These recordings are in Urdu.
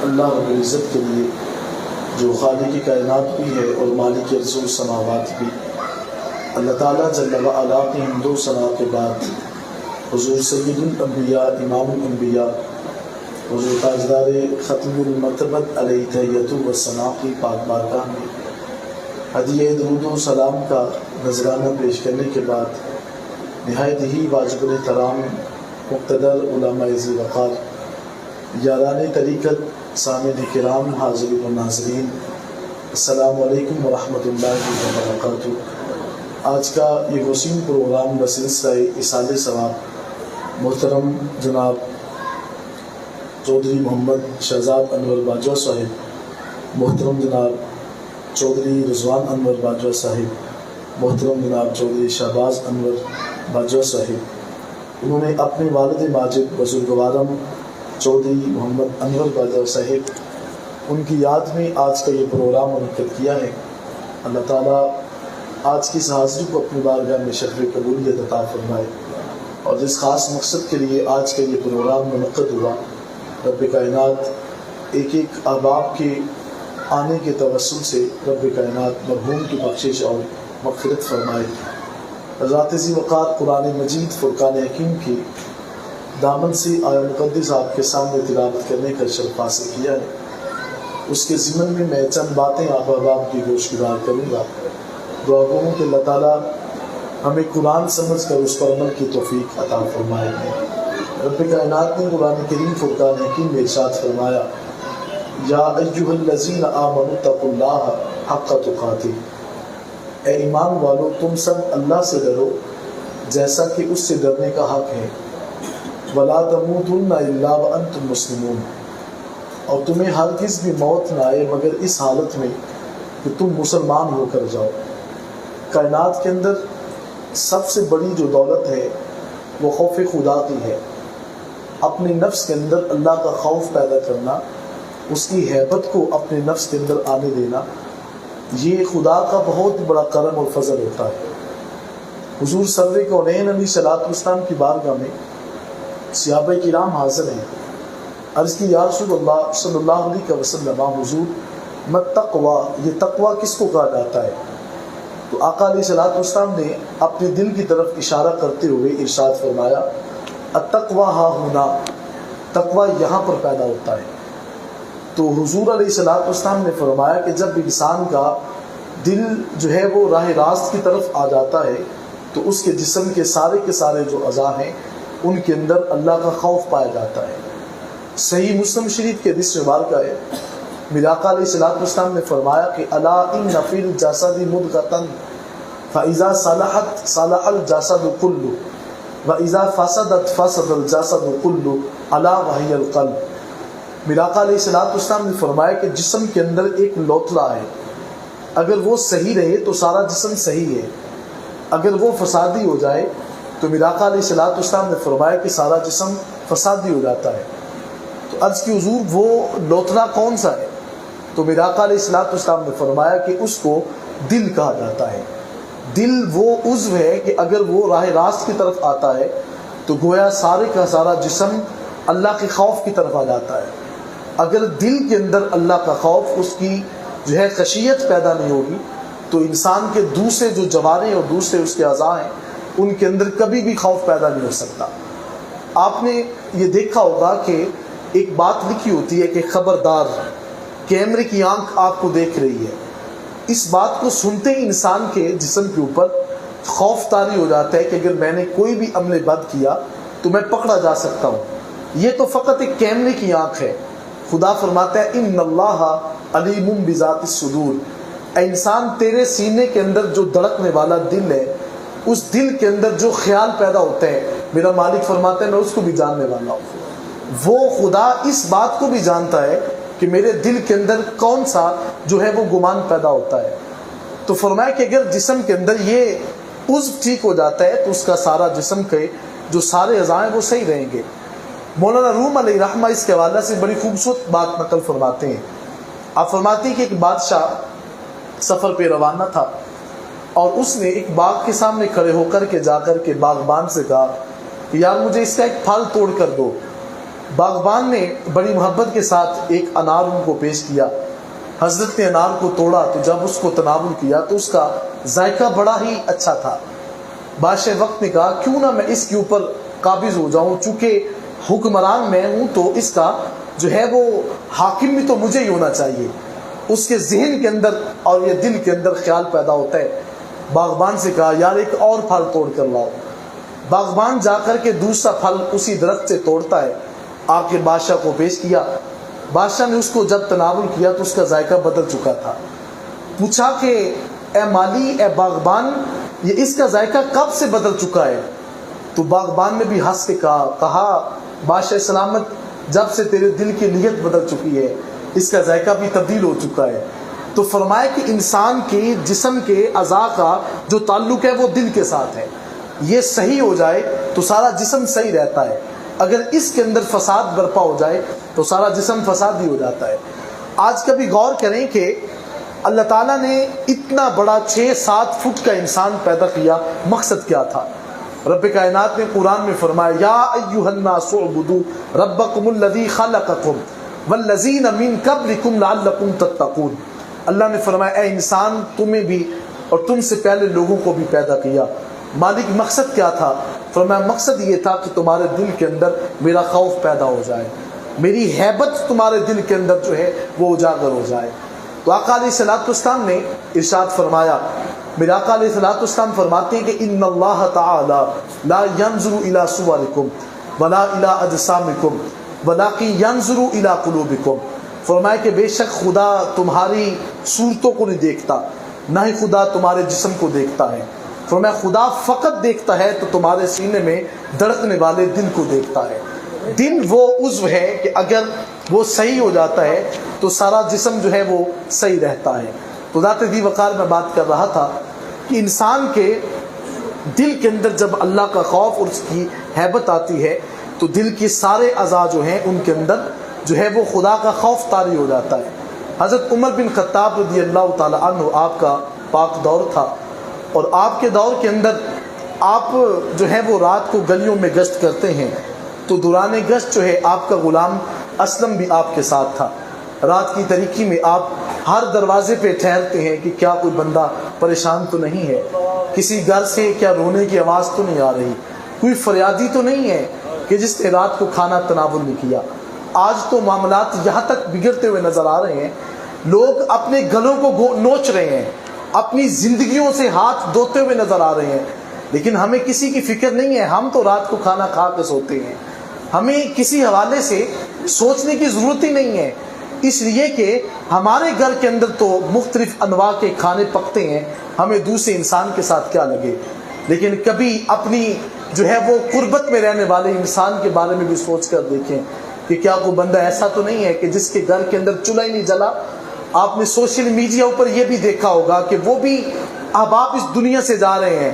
اللہ رب العزت کے لیے جو خالق کائنات بھی ہے اور مالک ارض و سماوات بھی، اللہ تعالیٰ جل وعلا کی حمد و ثنا کے بعد حضور سید الانبیاء امام الانبیاء حضور تاجدار ختم المرتبت علیہ تحیۃ والثناء کی پاک بارگاہ میں ہدیہ درود و سلام کا نذرانہ پیش کرنے کے بعد نہایت ہی واجب الاحترام مقتدر علماء ذی وقار، یاران طریقت، سامعین کرام، حاضرین و ناظرین، السلام علیکم ورحمۃ اللہ وبرکاتہ۔ آج کا یہ وسیم پروگرام بسلسلہ ایصال ثواب محترم جناب چودھری محمد شہزاد انور باجوہ صاحب، محترم جناب چودھری رضوان انور باجوہ صاحب، محترم جناب چودھری شہباز انور باجوہ صاحب، انہوں نے اپنے والد ماجد بزرگوارم چودھری محمد انور باجوہ صاحب ان کی یاد میں آج کا یہ پروگرام منعقد کیا ہے۔ اللہ تعالیٰ آج کی اس حاضری کو اپنی بارگاہ میں شرف قبولیت عطا فرمائے، اور جس خاص مقصد کے لیے آج کا یہ پروگرام منعقد ہوا، رب کائنات ایک ایک احباب کے آنے کے توسل سے رب کائنات مرحوم کی بخشش اور مغفرت فرمائے۔ ذات ذی وقار قرآن مجید فرقان حکیم کی دامن سے آیہ مقدس آپ کے سامنے تلاوت کرنے کا شرف حاصل کیا ہے۔ اس کے ضمن میں میں چند باتیں آپ احباب کی گوشگزار کروں گا۔ دعا کروں کہ اللہ تعالیٰ ہمیں قرآن سمجھ کر اس پر عمل کی توفیق عطا فرمائے۔ رب کائنات نے قرآن کریم فرقان حکیم میں ارشاد فرمایا، یا ایھا الذین آمنوا اتقوا اللہ حق تقاتہ، اے ایمان والو تم سب اللہ سے ڈرو جیسا کہ اس سے ڈرنے کا حق ہے، ولا تموتن الا وانتم مسلمون، اور تمہیں ہرگز بھی موت نہ آئے مگر اس حالت میں کہ تم مسلمان ہو کر جاؤ۔ کائنات کے اندر سب سے بڑی جو دولت ہے وہ خوف خدا کی ہے۔ اپنے نفس کے اندر اللہ کا خوف پیدا کرنا، اس کی ہیبت کو اپنے نفس کے اندر آنے دینا، یہ خدا کا بہت بڑا کرم اور فضل ہوتا ہے۔ حضور سرور کونین علیہ الصلوۃ والسلام کی بارگاہ میں صحابہ کرام حاضر ہیں۔ عرض کی یا رسول اللہ صلی اللہ علیہ وسلم، حضور مت تقوی، یہ تقوی کس کو کہا جاتا ہے؟ تو آقا علیہ الصلوۃ والسلام نے اپنے دل کی طرف اشارہ کرتے ہوئے ارشاد فرمایا، التقوی ہا ہونا، تقوی یہاں پر پیدا ہوتا ہے۔ تو حضور علیہ الصلوۃ والسلام نے فرمایا کہ جب انسان کا دل جو ہے وہ راہ راست کی طرف آ جاتا ہے تو اس کے جسم کے سارے جو اعضاء ہیں ان کے اندر اللہ کا خوف پایا جاتا ہے۔ صحیح مسلم شریف کے حدیث مبارکہ ہے، میرے آقا علیہ الصلوۃ والسلام نے فرمایا کہ الا ان فی الجسد مضغۃ فاذا صلحت صلح الجسد كله واذا فسدت فسد الجسد كله الا وهي القلب۔ میرے آقا علیہ الصلوۃ والسلام نے فرمایا کہ جسم کے اندر ایک لوتھڑا ہے، اگر وہ صحیح رہے تو سارا جسم صحیح ہے، اگر وہ فسادی ہو جائے تو میرے آقا علیہ الصلوۃ والسلام نے فرمایا کہ سارا جسم فسادی ہو جاتا ہے۔ تو عرض کی حضور وہ لوتھڑا کون سا ہے؟ تو میرے آقا علیہ الصلوۃ والسلام نے فرمایا کہ اس کو دل کہا جاتا ہے۔ دل وہ عضو ہے کہ اگر وہ راہ راست کی طرف آتا ہے تو گویا سارے کا سارا جسم اللہ کے خوف کی طرف آ جاتا ہے۔ اگر دل کے اندر اللہ کا خوف، اس کی جو ہے خشیت پیدا نہیں ہوگی تو انسان کے دوسرے جو جوارے اور دوسرے اس کے اعضاء ہیں ان کے اندر کبھی بھی خوف پیدا نہیں ہو سکتا۔ آپ نے یہ دیکھا ہوگا کہ ایک بات لکھی ہوتی ہے کہ خبردار، کیمرے کی آنکھ آپ کو دیکھ رہی ہے۔ اس بات کو سنتے ہی انسان کے جسم کے اوپر خوف طاری ہو جاتا ہے کہ اگر میں نے کوئی بھی عمل بد کیا تو میں پکڑا جا سکتا ہوں۔ یہ تو فقط ایک کیمرے کی آنکھ ہے۔ خدا فرماتا ہے ان اللہ علیم بذات الصدور، اے انسان تیرے سینے کے اندر جو دھڑکنے والا دل ہے، اس دل کے اندر جو خیال پیدا ہوتا ہے، میرا مالک فرماتا ہے میں اس کو بھی جاننے والا ہوں۔ وہ خدا اس بات کو بھی جانتا ہے کہ میرے دل کے اندر کون سا جو ہے وہ گمان پیدا ہوتا ہے۔ تو فرمایا کہ اگر جسم کے اندر یہ عضو ٹھیک ہو جاتا ہے تو اس کا سارا جسم کے جو سارے اعضاء ہیں وہ صحیح رہیں گے۔ مولانا روم علیہ رحمہ اس کے حوالے سے بڑی خوبصورت بات نقل فرماتے ہیں۔ آپ فرماتے ہیں کہ ایک بادشاہ سفر پہ روانہ تھا اور اس نے ایک باغ کے سامنے کھڑے ہو کر کے جا کر کے باغبان سے کہا کہ یار مجھے اس کا ایک پھل توڑ کر دو۔ باغبان نے بڑی محبت کے ساتھ ایک انار ان کو پیش کیا. حضرت نے انار کو توڑا تو جب اس کو تناول کیا تو اس کا ذائقہ بڑا ہی اچھا تھا. بادشاہ وقت نے کہا کیوں نہ میں اس کے اوپر قابض ہو جاؤں، چونکہ حکمران میں ہوں تو اس کا جو ہے وہ حاکم بھی تو مجھے ہی ہونا چاہیے. اس کے ذہن کے اندر اور یہ دل کے اندر خیال پیدا ہوتا ہے. باغبان سے کہا یار ایک اور پھل توڑ کر لاؤ. باغبان جا کر کے دوسرا پھل اسی درخت سے توڑتا ہے، آ کے بادشاہ کو پیش کیا. بادشاہ نے اس کو جب تناول کیا تو اس کا ذائقہ بدل چکا تھا. پوچھا کہ اے مالی، اے باغبان، یہ اس کا ذائقہ کب سے بدل چکا ہے؟ تو باغبان نے بھی ہنس کے کہا بادشاہ سلامت، جب سے تیرے دل کی نیت بدل چکی ہے اس کا ذائقہ بھی تبدیل ہو چکا ہے. تو فرمایا کہ انسان کے جسم کے اعضاء کا جو تعلق ہے وہ دل کے ساتھ ہے. یہ صحیح ہو جائے تو سارا جسم صحیح رہتا ہے، اگر اس کے اندر فساد برپا ہو جائے تو سارا جسم فسادی ہو جاتا ہے. آج کبھی غور کریں کہ اللہ تعالیٰ نے اتنا بڑا 6-7 فٹ کا انسان پیدا کیا، مقصد کیا تھا؟ رب کائنات نے قرآن میں فرمایا یا ایھا الناس اعبدوا ربکم الذی خلقکم والذین من قبلکم لعلکم تتقون. اللہ نے فرمایا اے انسان، تمہیں بھی اور تم سے پہلے لوگوں کو بھی پیدا کیا. مالک مقصد کیا تھا؟ فرمایا مقصد یہ تھا کہ تمہارے دل کے اندر میرا خوف پیدا ہو جائے، میری ہیبت تمہارے دل کے اندر جو ہے وہ اجاگر ہو جائے. تو آقا علیہ الصلوۃ والسلام نے ارشاد فرمایا، میرے آقا علیہ الصلوۃ والسلام فرماتے ہیں کہ ان اللہ تعالی لا ينظر الى صورکم ولا الى اجسامکم ولکن ينظر الى قلوبکم. فرمایا کہ بے شک خدا تمہاری صورتوں کو نہیں دیکھتا، نہ ہی خدا تمہارے جسم کو دیکھتا ہے. فرمایا خدا فقط دیکھتا ہے تو تمہارے سینے میں دھڑکنے والے دل کو دیکھتا ہے. دل وہ عضو ہے کہ اگر وہ صحیح ہو جاتا ہے تو سارا جسم جو ہے وہ صحیح رہتا ہے. تو ذات دی وقار میں بات کر رہا تھا کہ انسان کے دل کے اندر جب اللہ کا خوف اور اس کی ہیبت آتی ہے تو دل کے سارے اعضاء جو ہیں ان کے اندر جو ہے وہ خدا کا خوف طاری ہو جاتا ہے. حضرت عمر بن خطاب رضی اللہ تعالی عنہ آپ کا پاک دور تھا، اور آپ کے دور کے اندر آپ جو ہے وہ رات کو گلیوں میں گشت کرتے ہیں. تو دوران گشت جو ہے آپ کا غلام اسلم بھی آپ کے ساتھ تھا. رات کی تاریکی میں آپ ہر دروازے پہ ٹھہرتے ہیں کہ کیا کوئی بندہ پریشان تو نہیں ہے، کسی گھر سے کیا رونے کی آواز تو نہیں آ رہی، کوئی فریادی تو نہیں ہے کہ جس نے رات کو کھانا تناول نہیں کیا. آج تو معاملات یہاں تک بگڑتے ہوئے نظر آ رہے ہیں، لوگ اپنے گلوں کو نوچ رہے ہیں، اپنی زندگیوں سے ہاتھ دھوتے ہوئے نظر آ رہے ہیں، لیکن ہمیں کسی کی فکر نہیں ہے. ہم تو رات کو کھانا کھا کے سوتے ہیں، ہمیں کسی حوالے سے سوچنے کی ضرورت ہی نہیں ہے، اس لیے کہ ہمارے گھر کے اندر تو مختلف انواع کے کھانے پکتے ہیں، ہمیں دوسرے انسان کے ساتھ کیا لگے. لیکن کبھی اپنی جو ہے وہ قربت میں رہنے والے انسان کے بارے میں بھی سوچ کر دیکھیں کہ کیا کوئی بندہ ایسا تو نہیں ہے کہ جس کے گھر کے اندر چولہا ہی نہیں جلا. آپ نے سوشل میڈیا اوپر یہ بھی دیکھا ہوگا کہ وہ بھی احباب اس دنیا سے جا رہے ہیں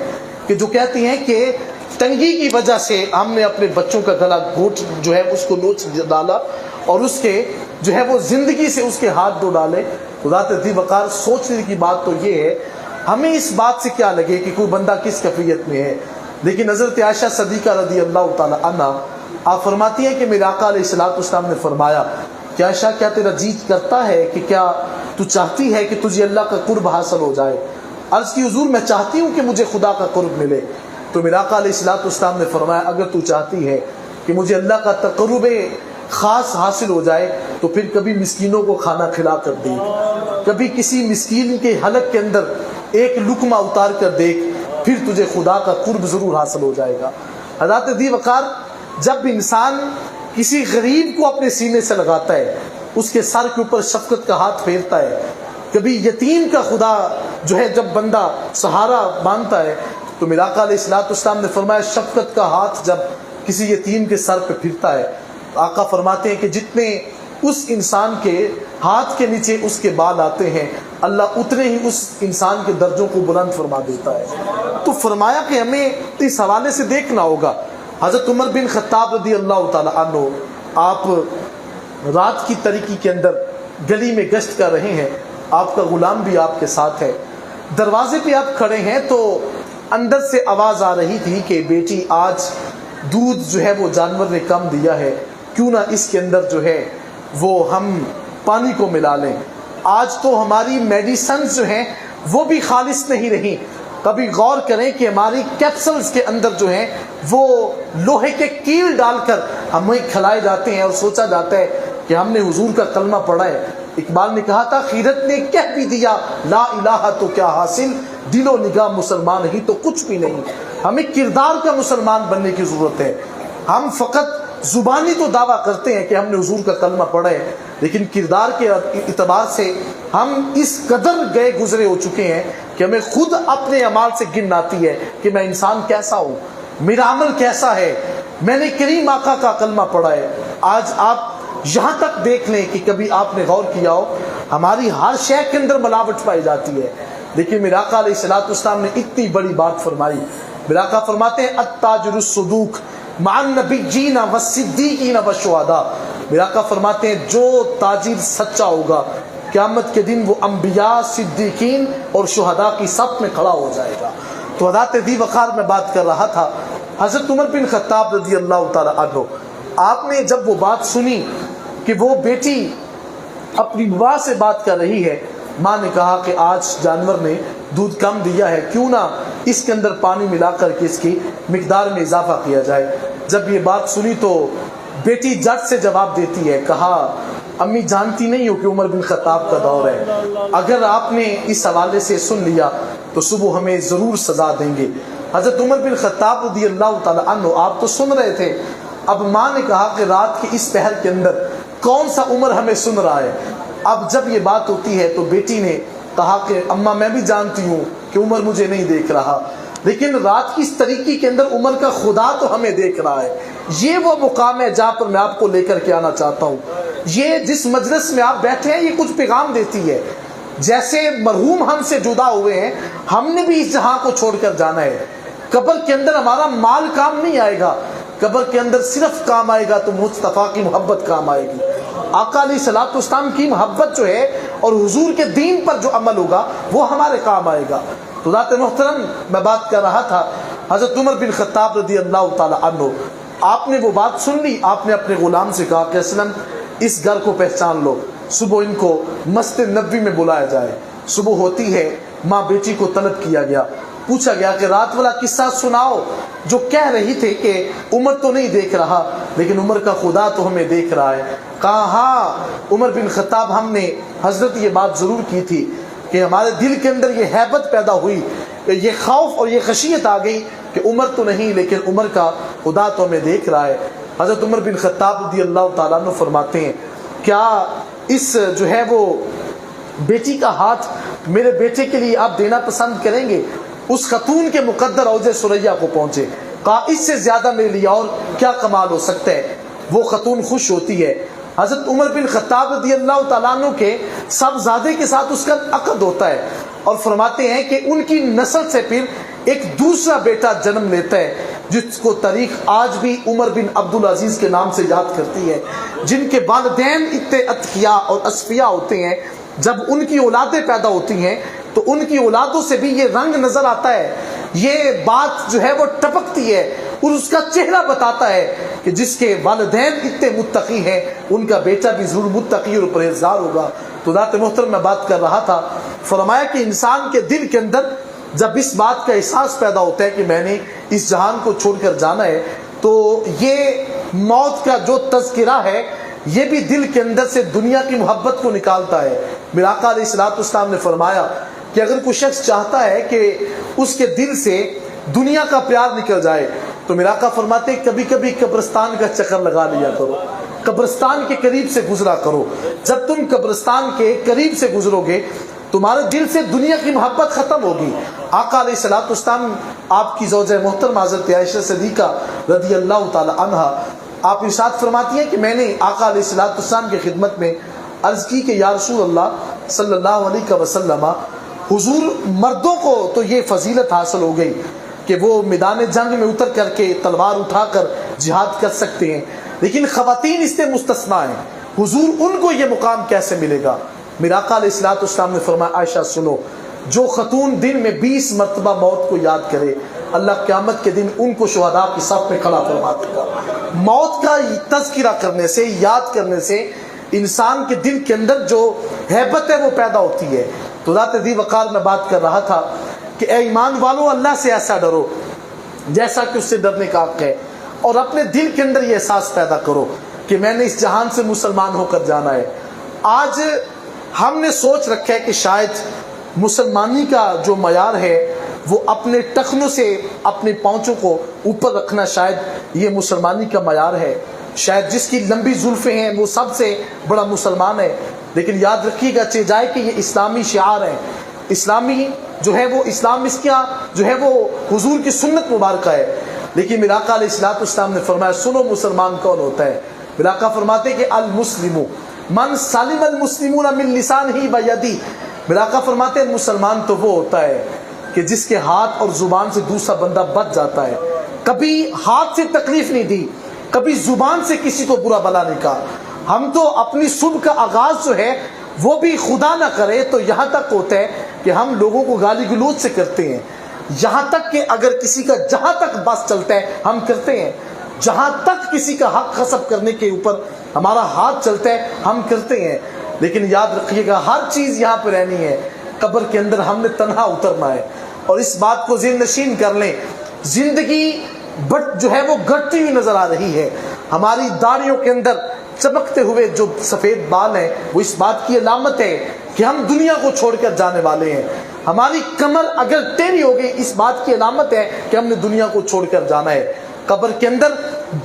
کہ جو کہتے ہیں کہ تنگی کی وجہ سے ہم نے اپنے بچوں کا گلا گھونٹ جو ہے اس کو نوچ ڈالا اور اس کے جو ہے وہ زندگی سے اس کے ہاتھ دھو ڈالے. ذات ذی وقار سوچنے کی بات تو یہ ہے، ہمیں اس بات سے کیا لگے کہ کوئی بندہ کس کیفیت میں ہے. لیکن حضرت عائشہ صدیقہ رضی اللہ تعالی عنہ آپ فرماتی ہیں کہ میرے آقا علیہ الصلوۃ والسلام نے فرمایا کہ عائشہ کیا تیرا جی کرتا ہے کہ کیا تو چاہتی ہے کہ تجھے اللہ کا قرب حاصل ہو جائے؟ عرض کی حضور میں چاہتی ہوں کہ مجھے خدا کا قرب ملے. تو میرے آقا علیہ الصلوۃ والسلام نے فرمایا اگر تو چاہتی ہے کہ مجھے اللہ کا تقرب خاص حاصل ہو جائے تو پھر کبھی مسکینوں کو کھانا کھلا کر دیکھ، کبھی کسی مسکین کے حلق کے اندر ایک لقمہ اتار کر دیکھ، پھر تجھے خدا کا قرب ضرور حاصل ہو جائے گا. حضرت ذی وقار جب انسان کسی غریب کو اپنے سینے سے لگاتا ہے، اس کے سر کے اوپر شفقت کا ہاتھ پھیرتا ہے، کبھی یتیم کا خدا جو ہے جب بندہ سہارا مانتا ہے تو میرے آقا علیہ الصلوۃ والسلام نے فرمایا شفقت کا ہاتھ جب کسی یتیم کے سر پہ پھرتا ہے، آقا فرماتے ہیں کہ جتنے اس انسان کے ہاتھ کے نیچے اس کے بال آتے ہیں اللہ اتنے ہی اس انسان کے درجوں کو بلند فرما دیتا ہے. تو فرمایا کہ ہمیں اس حوالے سے دیکھنا ہوگا. حضرت عمر بن خطاب رضی اللہ تعالی عنہ آپ رات کی تاریکی کے اندر گلی میں گشت کر رہے ہیں، آپ کا غلام بھی آپ کے ساتھ ہے، دروازے پہ آپ کھڑے ہیں تو اندر سے آواز آ رہی تھی کہ بیٹی آج دودھ جو ہے وہ جانور نے کم دیا ہے، کیوں نہ اس کے اندر جو ہے وہ ہم پانی کو ملا لیں۔ آج تو ہماری میڈیسنز جو ہیں وہ بھی خالص نہیں رہی۔ کبھی غور کریں کہ ہماری کیپسولز کے اندر جو ہیں وہ لوہے کے کیل ڈال کر ہمیں کھلائے جاتے ہیں اور سوچا جاتا ہے کہ ہم نے حضور کا کلمہ پڑھا ہے۔ اقبال نے کہا تھا خیرت نے کہہ بھی دیا لا الہ تو کیا حاصل، دل و نگاہ مسلمان ہی تو کچھ بھی نہیں۔ ہمیں کردار کا مسلمان بننے کی ضرورت ہے۔ ہم فقط زبانی تو دعویٰ کرتے ہیں کہ ہم نے حضور کا کلمہ پڑھا ہے، لیکن کردار کے اعتبار سے ہم اس قدر گئے گزرے ہو چکے ہیں کہ ہمیں خود اپنے اعمال سے گن آتی ہے کہ میں انسان کیسا ہوں، میرا عمل کیسا ہے۔ میں نے کریم آقا کا کلمہ پڑھا ہے۔ آج آپ یہاں تک دیکھ لیں کہ کبھی آپ نے غور کیا ہو ہماری ہر شے کے اندر ملاوٹ پائی جاتی ہے، لیکن میرے آقا علیہ الصلوۃ والسلام نے اتنی بڑی بات فرمائی۔ میرے آقا فرماتے ہیں التاجر الصدوق مع النبیین والصدیقین والشہداء۔ میرے آقا فرماتے ہیں جو تاجر سچا ہوگا قیامت کے دن وہ انبیاء، صدیقین اور شہداء کی صف میں کھڑا ہو جائے گا۔ تو حضرت ذی وقار میں بات کر رہا تھا، حضرت عمر بن خطاب رضی اللہ تعالی عنہ، آپ نے جب وہ بات سنی کہ وہ بیٹی اپنی ماں سے بات کر رہی ہے، ماں نے کہا کہ آج جانور نے دودھ کم دیا ہے، کیوں نہ اس کے اندر پانی ملا کر کے اس کی مقدار میں اضافہ کیا جائے۔ جب یہ بات سنی تو بیٹی جٹ سے جواب دیتی ہے، کہا امی جانتی نہیں ہو کہ عمر بن خطاب کا دور ہے، اگر آپ نے اس حوالے سے سن لیا تو صبح ہمیں ضرور سزا دیں گے۔ حضرت عمر بن خطاب رضی اللہ تعالی عنہ آپ تو سن رہے تھے، اب ماں نے کہا کہ رات کے اس پہر کے اندر کون سا عمر ہمیں سن رہا ہے۔ اب جب یہ بات ہوتی ہے تو بیٹی نے کہا کہ اماں میں بھی جانتی ہوں کہ عمر مجھے نہیں دیکھ رہا، لیکن رات کی اس طریقے کے اندر عمر کا خدا تو ہمیں دیکھ رہا ہے۔ یہ وہ مقام ہے جہاں پر میں آپ کو لے کر کے آنا چاہتا ہوں۔ یہ جس مجلس میں آپ بیٹھے ہیں یہ کچھ پیغام دیتی ہے، جیسے مرحوم ہم سے جدا ہوئے ہیں، ہم نے بھی اس جہاں کو چھوڑ کر جانا ہے۔ قبر کے اندر ہمارا مال کام نہیں آئے گا، قبر کے اندر صرف کام آئے گا تو مصطفیٰ کی محبت کام آئے گی۔ آقا علیہ الصلوۃ والسلام کی محبت جو ہے اور حضور کے دین پر جو عمل ہوگا وہ ہمارے کام آئے گا۔ تو ذات محترم میں بات کر رہا تھا حضرت عمر بن خطاب رضی اللہ تعالی عنہ، آپ نے وہ بات سن لی، آپ نے اپنے غلام سے کہا کہ اسلم اس گھر کو پہچان لو، صبح ان کو مسجد نبوی میں بلایا جائے۔ صبح ہوتی ہے، ماں بیٹی کو طلب کیا گیا، پوچھا گیا کہ رات والا قصہ سناؤ جو کہہ رہی تھے کہ عمر تو نہیں دیکھ رہا لیکن عمر کا خدا تو ہمیں دیکھ رہا ہے۔ کہا ہاں عمر بن خطاب، ہم نے حضرت یہ بات ضرور کی تھی کہ ہمارے دل کے اندر یہ ہیبت پیدا ہوئی، یہ خوف اور یہ خشیت آ گئی کہ عمر تو نہیں لیکن عمر کا خدا تو ہمیں دیکھ رہا ہے۔ حضرت عمر بن خطاب رضی اللہ تعالیٰ عنہ فرماتے ہیں کیا اس جو ہے وہ بیٹی کا ہاتھ میرے بیٹے کے لیے آپ دینا پسند کریں گے؟ اس خاتون کے مقدر اوج ثریا کو پہنچے، کہا اس سے زیادہ میرے لیے اور کیا کمال ہو سکتا ہے۔ وہ خاتون خوش ہوتی ہے۔ حضرت عمر بن خطاب رضی اللہ تعالیٰ عنہ کے صاحبزادے کے ساتھ اس کا عقد ہوتا ہے اور فرماتے ہیں کہ ان کی نسل سے پھر ایک دوسرا بیٹا جنم لیتا ہے جس کو تاریخ آج بھی عمر بن عبدالعزیز کے نام سے یاد کرتی ہے، جن کے والدین اتنے اتقیاء اور اصفیاء ہوتے ہیں، جب ان کی اولادیں پیدا ہوتی ہیں تو ان کی اولادوں سے بھی یہ رنگ نظر آتا ہے، یہ بات جو ہے وہ ٹپکتی ہے اور اس کا چہرہ بتاتا ہے کہ جس کے والدین اتنے متقی ہیں ان کا بیٹا بھی ضرور متقی اور پرہیزگار ہوگا۔ تو ذات محترم میں بات کر رہا تھا، فرمایا کہ انسان کے دل کے اندر جب اس بات کا احساس پیدا ہوتا ہے کہ میں نے اس جہان کو چھوڑ کر جانا ہے تو یہ موت کا جو تذکرہ ہے یہ بھی دل کے اندر سے دنیا کی محبت کو نکالتا ہے۔ میرے آقا علیہ الصلوۃ والسلام نے فرمایا کہ اگر کوئی شخص چاہتا ہے کہ اس کے دل سے دنیا کا پیار نکل جائے تو میرا آقا فرماتے ہیں کبھی کبھی قبرستان کا چکر لگا لیا کرو، قبرستان کے قریب سے گزرا کرو۔ جب تم قبرستان کے قریب سے گزرو گے تمہارے دل سے دنیا کی محبت ختم ہوگی۔ آقا علیہ الصلوۃ والسلام آپ کی زوجہ محترمہ حضرت عائشہ صدیقہ رضی اللہ تعالی عنہا آپ ارشاد فرماتی ہیں کہ میں نے آقا علیہ الصلوۃ والسلام کی خدمت میں عرض کی کہ یا رسول اللہ صلی اللہ علیہ وسلم، حضور مردوں کو تو یہ فضیلت حاصل ہو گئی کہ وہ میدان جنگ میں اتر کر کے تلوار اٹھا کر جہاد کر سکتے ہیں، لیکن خواتین اس سے مستثنیٰ ہیں، حضور ان کو یہ مقام کیسے ملے گا؟ میرا آقا علیہ الصلوۃ والسلام نے فرمایا عائشہ سنو، جو خاتون دن میں 20 مرتبہ موت کو یاد کرے اللہ قیامت کے دن ان کو شہداء کی صف میں کھڑا فرما دے گا۔ موت کا تذکرہ کرنے سے، یاد کرنے سے انسان کے دل کے اندر جو ہیبت ہے وہ پیدا ہوتی ہے۔ تو ذات ذی وقار میں بات کر رہا تھا کہ اے ایمان والو، اللہ سے ایسا ڈرو جیسا کہ اس سے ڈرنے کا حق ہے، اور اپنے دل کے اندر یہ احساس پیدا کرو کہ میں نے اس جہان سے مسلمان ہو کر جانا ہے۔ آج ہم نے سوچ رکھا ہے کہ شاید مسلمانی کا جو معیار ہے وہ اپنے ٹخنوں سے اپنے پاؤنچوں کو اوپر رکھنا، شاید یہ مسلمانی کا معیار ہے۔ شاید جس کی لمبی زلفیں ہیں وہ سب سے بڑا مسلمان ہے، لیکن یاد رکھیے گا چہ جائے کہ یہ اسلامی شعار ہیں، اسلامی جو ہے وہ اسلام، اس کا جو ہے وہ حضور کی سنت مبارکہ ہے۔ لیکن میرا آقا علیہ الصلوۃ والسلام نے فرمایا سنو مسلمان کون ہوتا ہے؟ میرا آقا فرماتے کہ المسلم من سلم المسلمون من لسانہ ویدہ۔ میرا آقا فرماتے ہیں مسلمان تو وہ ہوتا ہے کہ جس کے ہاتھ اور زبان سے دوسرا بندہ بچ جاتا ہے، کبھی ہاتھ سے تکلیف نہیں دی، کبھی زبان سے کسی کو برا بلا نہیں کہا۔ ہم تو اپنی صبح کا آغاز جو ہے وہ بھی خدا نہ کرے تو یہاں تک ہوتا ہے کہ ہم لوگوں کو گالی گلوچ سے کرتے ہیں، یہاں تک کہ اگر کسی کا جہاں تک بس چلتا ہے ہم کرتے ہیں، جہاں تک کسی کا حق غصب کرنے کے اوپر ہمارا ہاتھ چلتا ہے ہم کرتے ہیں۔ لیکن یاد رکھیے گا ہر چیز یہاں پہ رہنی ہے، قبر کے اندر ہم نے تنہا اترنا ہے، اور اس بات کو ذہن نشین کر لیں۔ زندگی جو ہے وہ گھٹتی ہوئی نظر آ رہی ہے، ہماری داڑھیوں کے اندر چمکتے ہوئے جو سفید بال ہیں وہ اس بات کی علامت ہے کہ ہم دنیا کو چھوڑ کر جانے والے ہیں، ہماری کمر اگر ٹیڑھی ہو گئی اس بات کی علامت ہے کہ ہم نے دنیا کو چھوڑ کر جانا ہے۔ قبر کے اندر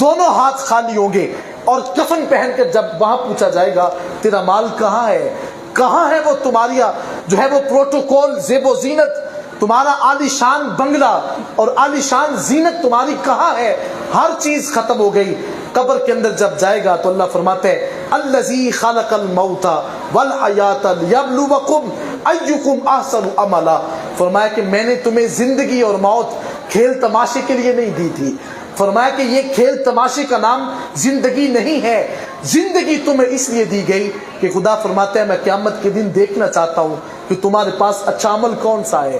دونوں ہاتھ خالی ہوں گے، اور کفن پہن کر جب وہاں پوچھا جائے گا تیرا مال کہاں ہے، کہاں ہے وہ تمہاری جو ہے وہ پروٹوکول، زیب و زینت، تمہارا عالی شان بنگلہ اور عالی شان زینت تمہاری کہاں ہے؟ ہر چیز ختم ہو گئی۔ قبر کے اندر جب جائے گا تو اللہ فرماتے ہیں الذی خلق الموت والحیات لیبلوکم ایکم احسن عملا، فرمایا کہ میں نے تمہیں زندگی اور موت کھیل تماشے کے لیے نہیں دی تھی، فرمایا کہ یہ کھیل تماشے کا نام زندگی نہیں ہے، زندگی تمہیں اس لیے دی گئی کہ خدا فرماتا ہے میں قیامت کے دن دیکھنا چاہتا ہوں کہ تمہارے پاس اچھا عمل کون سا ہے۔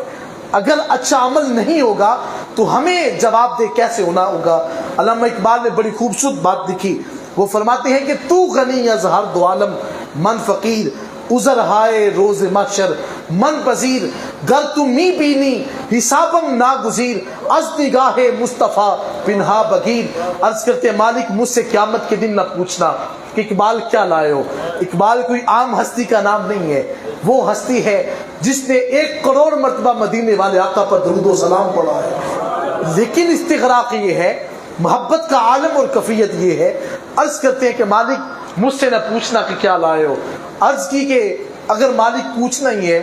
اگر اچھا عمل نہیں ہوگا تو ہمیں جواب دہ کیسے ہونا ہوگا؟ علامہ اقبال نے بڑی خوبصورت بات لکھی، وہ فرماتے ہیں کہ تو غنی از ہر دو عالم من فقیر، عذر ہائے روز محشر من پذیر، گر تو می بینی حسابم ناگزیر، از نگاہ مصطفیٰ پنہا بگیر۔ عرض کرتے ہیں مالک مجھ سے قیامت کے دن نہ پوچھنا کہ اقبال کیا لائے ہو۔ اقبال کوئی عام ہستی کا نام نہیں ہے، وہ ہستی ہے جس نے 1 کروڑ مرتبہ مدینے والے آقا پر درود و سلام پڑھا ہے۔ لیکن استغراق یہ ہے، محبت کا عالم اور کفیت یہ ہے، عرض کرتے ہیں کہ مالک مجھ سے نہ پوچھنا کہ کیا لائے ہو۔ عرض کی کہ اگر مالک پوچھنا ہی ہے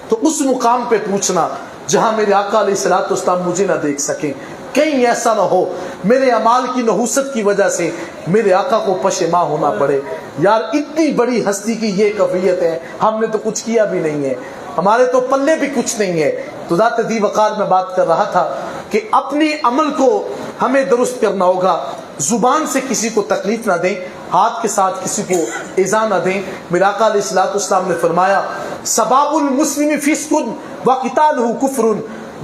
تو اس مقام پہ پوچھنا جہاں میرے آقا علیہ الصلوۃ والسلام مجھے نہ دیکھ سکیں، کہیں ایسا نہ ہو میرے اعمال کی نحوست کی وجہ سے میرے آقا کو پشیماں ہونا پڑے۔ یار اتنی بڑی ہستی کی یہ کیفیت ہے، ہم نے تو کچھ کیا بھی نہیں ہے، ہمارے تو پلے بھی کچھ نہیں ہے۔ تو ذات ذی وقار میں بات کر رہا تھا کہ اپنے عمل کو ہمیں درست کرنا ہوگا، زبان سے کسی کو تکلیف نہ دیں، ہاتھ کے ساتھ کسی کو ایذا نہ دیں۔ میرے آقا علیہ الصلوۃ والسلام نے فرمایا سباب المسلم فسق وقتالہ کفر،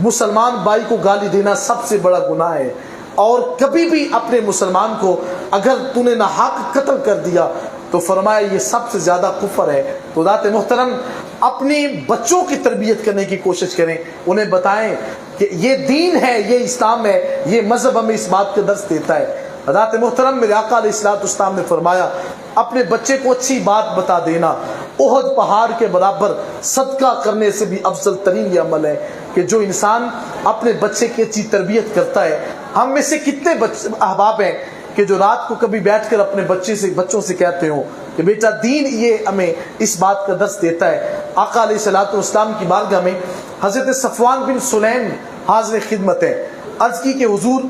مسلمان بھائی کو گالی دینا سب سے بڑا گناہ ہے، اور کبھی بھی اپنے مسلمان کو اگر تو نے ناحق قتل کر دیا تو فرمایا یہ سب سے زیادہ کفر ہے۔ تو ذات محترم اپنی بچوں کی تربیت کرنے کی کوشش کریں، انہیں بتائیں کہ یہ دین ہے، یہ اسلام ہے، یہ مذہب ہمیں اس بات کا درس دیتا ہے۔ ذات محترم میرے آقا علیہ الصلوۃ والسلام نے فرمایا اپنے بچے کو اچھی بات بتا دینا احد پہاڑ کے برابر صدقہ کرنے سے بھی افضل ترین یہ عمل ہے کہ جو انسان اپنے بچے کی اچھی تربیت کرتا ہے۔ ہم میں سے کتنے احباب ہیں کہ جو رات کو کبھی بیٹھ کر اپنے بچوں سے کہتے ہوں کہ بیٹا دین یہ ہمیں اس بات کا درس دیتا ہے۔ آقا علیہ الصلوۃ والسلام کی بارگاہ میں حضرت صفوان بن سلیم حاضر خدمت ہے، عرض کی کہ حضور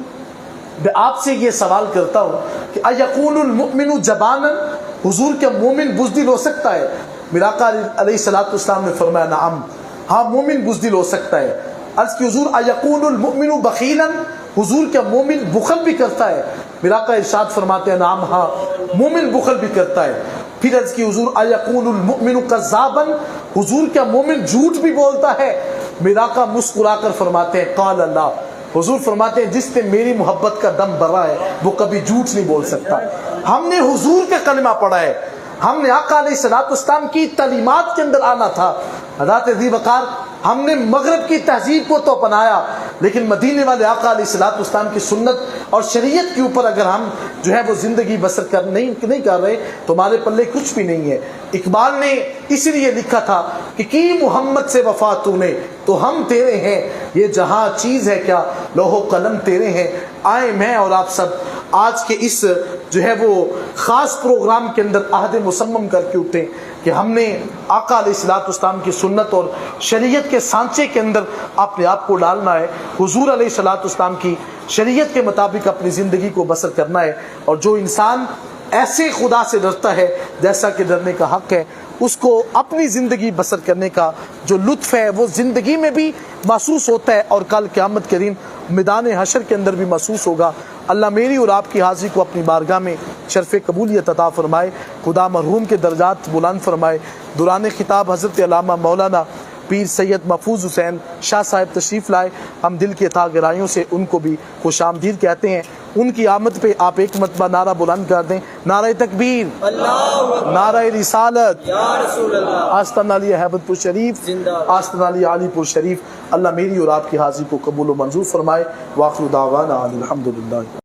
میں آپ سے یہ سوال کرتا ہوں کہ ایقون المؤمن جبانا، حضور کیا مومن بزدل ہو سکتا ہے؟ میرا آقا علیہ الصلوۃ والسلام نے فرمایا نعم، ہاں مومن بزدل ہو سکتا ہے۔ عرض کی حضور ایقون المؤمن بخیلا، حضور کیا مومن بخل بھی کرتا ہے؟ میرا آقا ارشاد فرماتے ہیں نعم، ہاں مومن بخل بھی کرتا ہے۔ پھر عرض کی حضور ایقون المؤمن کذابا، حضور کیا مومن جھوٹ بھی بولتا ہے؟ میرا آقا مسکرا کر فرماتے ہیں قال اللہ، حضور فرماتے ہیں جس نے میری محبت کا دم بھرا ہے وہ کبھی جھوٹ نہیں بول سکتا. ہم نے حضور کا کلمہ پڑھا ہے, ہم نے آقا علیہ الصلوۃ والسلام کی تعلیمات کے اندر آنا تھا. حضرت ذی وقار, ہم نے مغرب کی تہذیب کو تو اپنایا, لیکن مدینے والے آقا علیہ الصلوۃ والسلام کی سنت اور شریعت کے اوپر اگر ہم جو ہے وہ زندگی بسر نہیں کر رہے تو ہمارے پلے کچھ بھی نہیں ہے. اقبال نے اس لیے لکھا تھا کہ کی محمد سے وفا تو نے تو ہم تیرے ہیں, یہ جہاں چیز ہے کیا لوح و قلم تیرے ہیں. آئے میں اور آپ سب آج کے اس جو ہے وہ خاص پروگرام کے اندر عہد مسمم کر کے اٹھیں کہ ہم نے آقا علیہ الصلوۃ والسلام کی سنت اور شریعت کے سانچے کے اندر اپنے آپ کو ڈالنا ہے, حضور علیہ الصلوۃ والسلام کی شریعت کے مطابق اپنی زندگی کو بسر کرنا ہے. اور جو انسان ایسے خدا سے ڈرتا ہے جیسا کہ ڈرنے کا حق ہے, اس کو اپنی زندگی بسر کرنے کا جو لطف ہے وہ زندگی میں بھی محسوس ہوتا ہے اور کل قیامت کے دن میدان حشر کے اندر بھی محسوس ہوگا. اللہ میری اور آپ کی حاضری کو اپنی بارگاہ میں شرف قبولیت عطا فرمائے, خدا مرحوم کے درجات بلند فرمائے. دوران خطاب حضرت علامہ مولانا پیر سید محفوظ حسین شاہ صاحب تشریف لائے. ہم دل کے عطا گرائیوں سے ان کو بھی خوش آمدید کہتے ہیں. ان کی آمد پہ آپ ایک مرتبہ نعرہ بلند کر دیں, نعرہ تکبیر, نعرہ رسالت, آستانہ علی ہیبت پور شریف, آستانہ علی علی پور شریف. اللہ میری اور آپ کی حاضری کو قبول و منظور فرمائے. واخر دعوانا الحمدللہ.